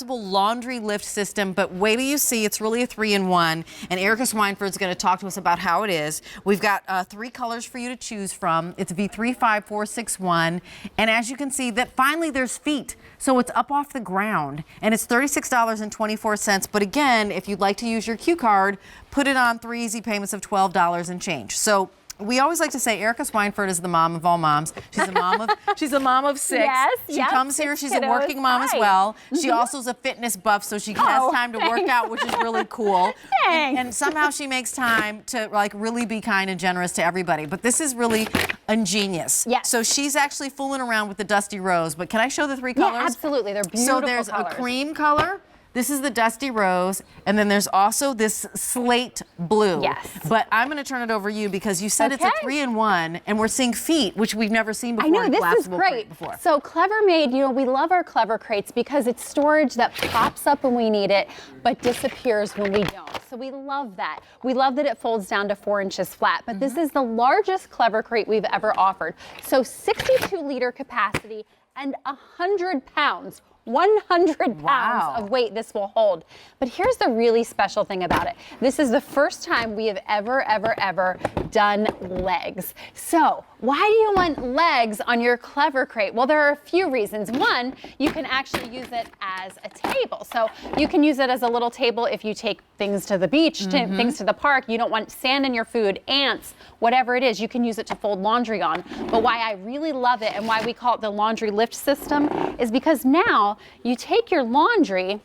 collapsible laundry lift system, but wait till you see, it's really a 3-in-1. And Erica Swineford's going to talk to us about how it is. We've got 3 colors for you to choose from. It's V35461. And as you can see, that finally there's feet. So it's up off the ground. And it's $36.24. But again, if you'd like to use your Q card, put it on 3 easy payments of $12 and change. So we always like to say Erica Swineford is the mom of all moms. She's a mom of 6. Yes, she comes here. She's kiddos. a working mom as well. She also is a fitness buff, so she has time to work out, which is really cool. And somehow she makes time to like really be kind and generous to everybody. But this is really ingenious. Yes. So she's actually fooling around with the Dusty Rose. But can I show the 3 colors? Yeah, absolutely. They're beautiful. So there's colors. a cream color. This is the Dusty Rose, and then there's also this slate blue. Yes. But I'm going to turn it over to you because you said it's a 3-in-1, and we're seeing feet, which we've never seen before. I know, this is great. So Clever Made, we love our Clever Crates because it's storage that pops up when we need it, but disappears when we don't. So we love that. We love that it folds down to 4 inches flat, but this is the largest Clever Crate we've ever offered. So 62-liter capacity and 100 pounds. 100 pounds of weight this will hold. But here's the really special thing about it. This is the first time we have ever done legs. So why do you want legs on your Clever Crate? Well, there are a few reasons. One, you can actually use it as a table. So you can use it as a little table if you take things to the beach, things to the park. You don't want sand in your food, ants, whatever it is. You can use it to fold laundry on. But why I really love it and why we call it the laundry lift system is because now you take your laundry,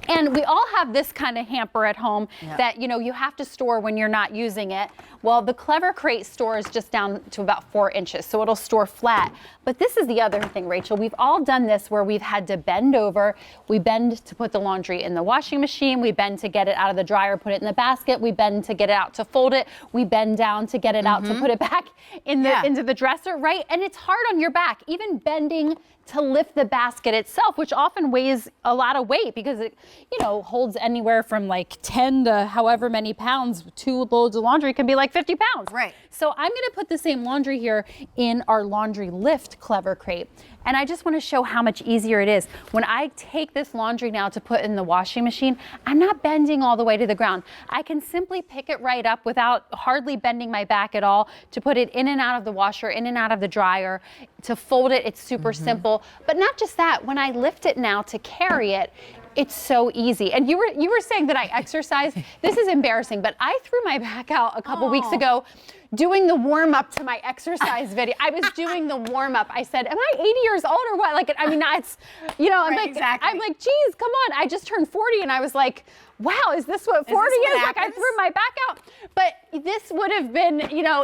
and we all have this kind of hamper at home that you have to store when you're not using it. Well, the Clever Crate stores just down to about 4 inches, so it'll store flat. But this is the other thing, Rachel. We've all done this where we've had to bend over. We bend to put the laundry in the washing machine. We bend to get it out of the dryer, put it in the basket. We bend to get it out to fold it. We bend down to get it out to put it back in the into the dresser, right? And it's hard on your back, even bending to lift the basket itself, which often weighs a lot of weight because it, holds anywhere from like 10 to however many pounds. 2 loads of laundry can be like 50 pounds. Right. So I'm gonna put the same laundry here in our laundry lift Clever Crate. And I just want to show how much easier it is. When I take this laundry now to put in the washing machine, I'm not bending all the way to the ground. I can simply pick it right up without hardly bending my back at all to put it in and out of the washer, in and out of the dryer. To fold it, it's super simple. But not just that, when I lift it now to carry it, it's so easy. And you were saying that I exercise. This is embarrassing, but I threw my back out a couple weeks ago doing the warm-up to my exercise video. I was doing the warm-up. I said, am I 80 years old or what? Like, I mean, it's, I'm like, geez, come on. I just turned 40 and I was like, wow, is this what 40 is? Like, I threw my back out. But this would have been,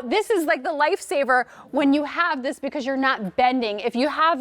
this is like the lifesaver when you have this because you're not bending. If you have,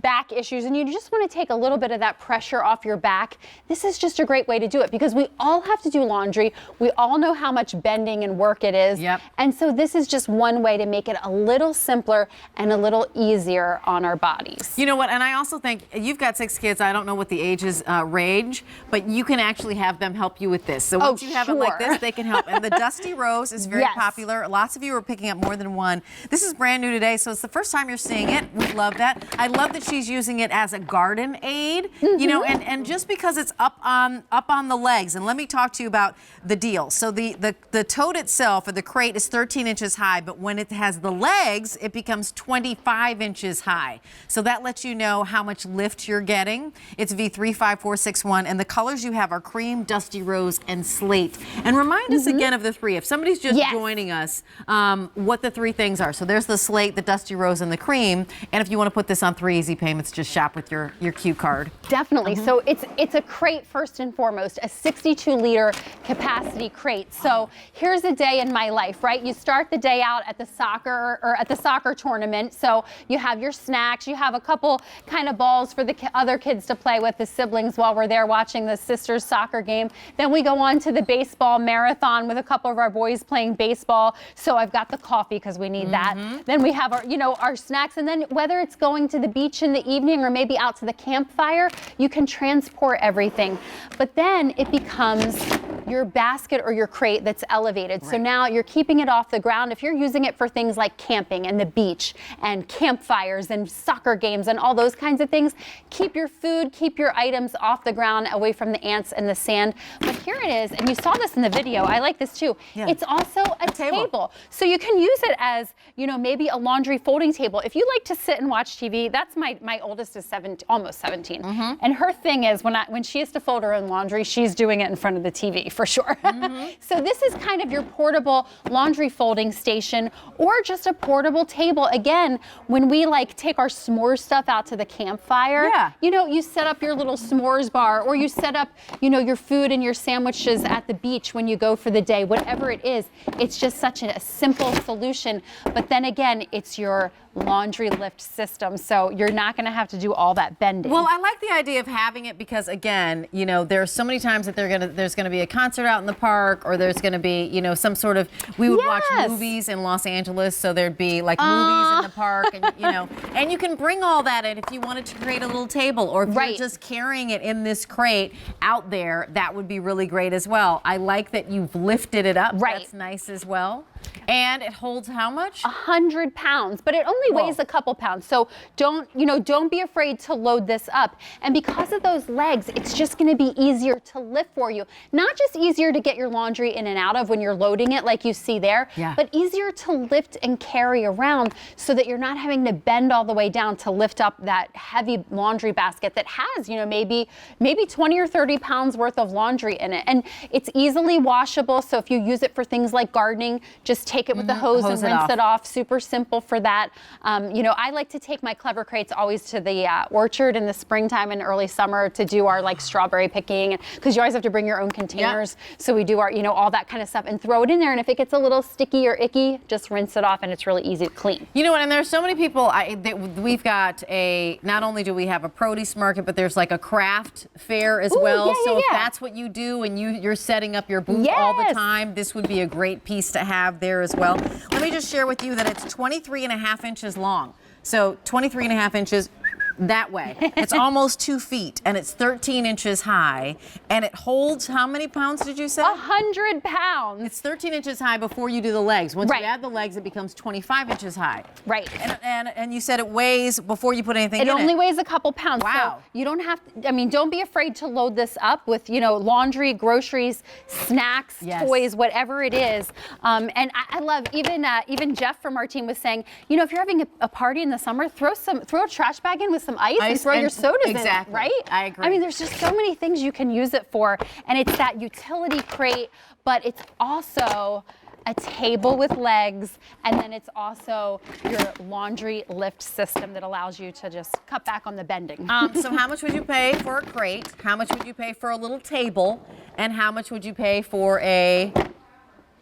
back issues and you just want to take a little bit of that pressure off your back, this is just a great way to do it because we all have to do laundry. We all know how much bending and work it is. Yep. And so this is just one way to make it a little simpler and a little easier on our bodies. You know what? And I also think you've got 6 kids. I don't know what the ages range, but you can actually have them help you with this. So once you have it like this, they can help. And the Dusty Rose is very popular. Lots of you are picking up more than one. This is brand new today, so it's the first time you're seeing it. We love that. I love that she's using it as a garden aid, and just because it's up on the legs. And let me talk to you about the deal. So the tote itself, or the crate, is 13 inches high, but when it has the legs, it becomes 25 inches high. So that lets you know how much lift you're getting. It's V35461, and the colors you have are cream, Dusty Rose, and slate. And remind us again of the 3. If somebody's just joining us, what the 3 things are. So there's the slate, the Dusty Rose, and the cream. And if you want to put this on 3 easy payments, just shop with your Q card. Definitely. So it's a crate first and foremost, a 62-liter capacity crate. So here's a day in my life, right? You start the day out at the soccer tournament. So you have your snacks, you have a couple kind of balls for the other kids to play with, the siblings, while we're there watching the sisters' soccer game. Then we go on to the baseball marathon with a couple of our boys playing baseball. So I've got the coffee because we need that. Then we have our snacks, and then whether it's going to the beach in the evening or maybe out to the campfire, you can transport everything. But then it becomes your basket or your crate that's elevated. So now you're keeping it off the ground. If you're using it for things like camping and the beach and campfires and soccer games and all those kinds of things, keep your food, keep your items off the ground away from the ants and the sand. But here it is, and you saw this in the video. I like this too. Yeah. It's also a table. So you can use it as, you know, maybe a laundry folding table. If you like to sit and watch TV, that's my oldest is 17, almost 17. And her thing is when she has to fold her own laundry, she's doing it in front of the TV for sure. So this is kind of your portable laundry folding station, or just a portable table. Again, when we like take our s'mores stuff out to the campfire, you know, you set up your little s'mores bar, or you set up, you know, your food and your sandwiches at the beach when you go for the day, whatever it is. It's just such a simple solution. But then again, it's your laundry lift system, so you're not going to have to do all that bending. Well, I like the idea of having it because, again, you know, there are so many times that there's going to be a concert out in the park, or there's going to be, you know, some sort of, we would watch movies in Los Angeles, so there'd be like movies in the park, and you know, and you can bring all that in if you wanted to create a little table, or if you're just carrying it in this crate out there, that would be really great as well. I like that you've lifted it up. That's nice as well. And it holds how much? 100 pounds, but it only weighs a couple pounds. So don't be afraid to load this up. And because of those legs, it's just going to be easier to lift for you. Not just easier to get your laundry in and out of when you're loading it like you see there, but easier to lift and carry around so that you're not having to bend all the way down to lift up that heavy laundry basket that has, you know, maybe 20 or 30 pounds worth of laundry in it. And it's easily washable. So if you use it for things like gardening, just take it with the hose and rinse it off. Super simple for that. You know, I like to take my Clever Crates always to the orchard in the springtime and early summer to do our like strawberry picking, because you always have to bring your own containers. So we do our, you know, all that kind of stuff and throw it in there. And if it gets a little sticky or icky, just rinse it off, and it's really easy to clean. You know what? And there's so many people. We've got not only do we have a produce market, but there's like a craft fair as well. So if that's what you do and you're setting up your booth all the time, this would be a great piece to have there as well. Let me just share with you that it's 23.5 inches long. So 23.5 inches that way. It's almost 2 feet, and it's 13 inches high, and it holds how many pounds did you say? 100 pounds. It's 13 inches high before you do the legs. Once you add the legs, it becomes 25 inches high. And you said it weighs before you put anything in it. It only weighs a couple pounds. Wow. So you don't have to, I mean, don't be afraid to load this up with, you know, laundry, groceries, snacks, toys, whatever it is. And I love, even Jeff from our team was saying, you know, if you're having a party in the summer, throw a trash bag in with some ice and throw your sodas in it, right? I agree. I mean, there's just so many things you can use it for, and it's that utility crate, but it's also a table with legs, and then it's also your laundry lift system that allows you to just cut back on the bending. So how much would you pay for a crate? How much would you pay for a little table? And how much would you pay for a...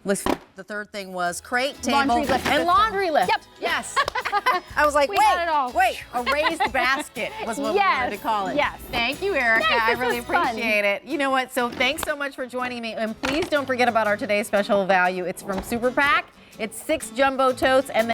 The third thing was crate, table, and laundry lift. Yep. Yes. I was like, wait, a raised basket was what we wanted to call it. Yes. Thank you, Erica. I really appreciate it. You know what? So thanks so much for joining me. And please don't forget about our today's special value. It's from Super Pack. It's 6 jumbo totes and